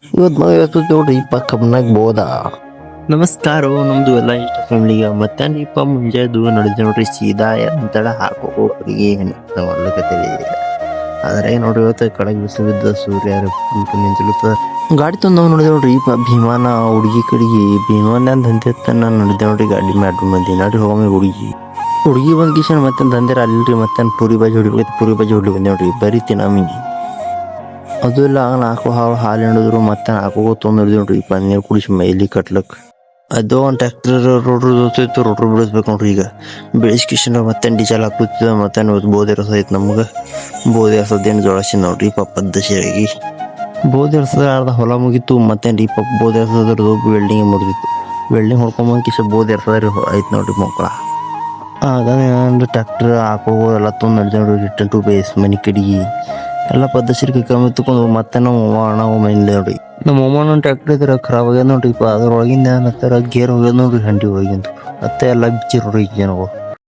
ಇವತ್ತು ನಾವು ಇವತ್ತು ನೋಡ್ರಿ ಕಬ್ನಾಗ ಬೋದ. ನಮಸ್ಕಾರ, ನಮ್ದು ಎಲ್ಲ ಇಷ್ಟ ಫ್ಯಾಮಿಲಿಗೆ ಮತ್ತೆ ನೀಪ ಮುಂಜಾದು ನಡೆದ ನೋಡ್ರಿ ಸೀದಾ ಅಂತೇಳ ಹಾಕೋ ಹುಡುಗಿ ಹೊಡ್ಲಕತ್ತೀವಿ. ಆದ್ರೆ ನೋಡ್ರಿ ಇವತ್ತು ಕಡಗ್ ಬಿಸಿಲಿದ್ದ ಸೂರ್ಯ ಮಿಂಚಲುತ್ತ ಗಾಡಿ ತಂದವ್ ನೋಡಿದೆ ನೋಡ್ರಿ ಭೀಮಾನ ಹುಡುಗಿ ಕಡೆಗೆ ಭೀಮಾನ ದಂಧೆ ನಾನು ನೋಡಿದೆ ನೋಡ್ರಿ ಗಾಡಿ ಮಾಡ್ರು ಮಂದಿ ನಡ್ರಿ ಹೋಗಮ್ಮಿ ಹುಡುಗಿ ಬಂದ್ ಕಿಶನ್ ಮತ್ತೆ ದಂಧೆ ಅಲ್ರಿ ಮತ್ತೆ ಪೂರಿ ಬಾಜಿ ಹೊಡ್ಲಿ ಬಂದೆ ನೋಡ್ರಿ ಬರೀ ತಿನ್ನಮ್ಮಿ. ಅದು ಇಲ್ಲ ನಾಲ್ಕು ಹಾಲು ಹಿಂಡಿದ್ರು ಮತ್ತೆ ನಾಲ್ಕು ತೊಂದಿರ್ದು ನೋಡ್ರಿ ನೀರು ಕುಡಿಸಿ ಮೈಲಿ ಕಟ್ಲಕ್. ಅದು ಒಂದು ಟ್ರ್ಯಾಕ್ಟರ್ ರೋಟ್ರು ಬಿಡಿಸ್ಬೇಕು ನೋಡ್ರಿ. ಈಗ ಬೆಳೆಸ್ಕಿಶನ್ ಮತ್ತೆ ಡೀಸೆಲ್ ಹಾಕುತ್ತಿದ್ದ ಮತ್ತೆ ಬೋಧಿ ರಸ ಐತೆ ನಮ್ಗೆ. ಬೋಧಿ ರಸದೇನು ಜೋಳಸಿ ನೋಡ್ರಿ ಪಪ್ಪದ ಸೇರಿಗಿ ಬೋಧಿ ರಸದ ಅರ್ಧ ಹೊಲ ಮುಗಿತು. ಮತ್ತೆ ರೀ ಬೋಧಿ ರಸದ್ರದ್ದು ವೆಲ್ಡಿಂಗ್ ಮುಗಿದಿತ್ತು. ವೆಲ್ಡಿಂಗ್ ಹೊಡ್ಕೊಂಬಂದು ಕಿಶ ಬೋಧಿ ರಸದ ಐತೆ ನೋಡ್ರಿ ಮಕ್ಕಳ. ಆಗ ಟ್ರ್ಯಾಕ್ಟರ್ ಹಾಕೋ ಎಲ್ಲ ತೊಂದು ನಡೆದ ನೋಡ್ರಿ ರಿಟರ್ನ್ ಟು ಬೇಸ್ ಮನೆ ಕಡೆಗೆ ಎಲ್ಲ ಪದ್ಧತಿ ಕಮ್ಮಿ ತಗೊಂಡು ಮತ್ತೆ ನಾವು ಮೈಂಡ್ ನೋಡ್ರಿ ನಮ್ಮ ಅಮ್ಮನ ಟ್ರ್ಯಾಕ್ಟರ್ ಇದ್ರೆ ಖರಾಬ್ ಆಗ್ಯದ ನೋಡ್ರಿ. ಅದ್ರೊಳಗಿಂದ ಏನತ್ತಾರ ಗೇರ್ ಹೋಗ್ಯದ ನೋಡ್ರಿ ಹಂಡಿ ಹೋಗಿಂದು ಮತ್ತೆ ಎಲ್ಲ ಬಿಚ್ಚಿ ನೋಡ್ರಿ ಜನಗಳು.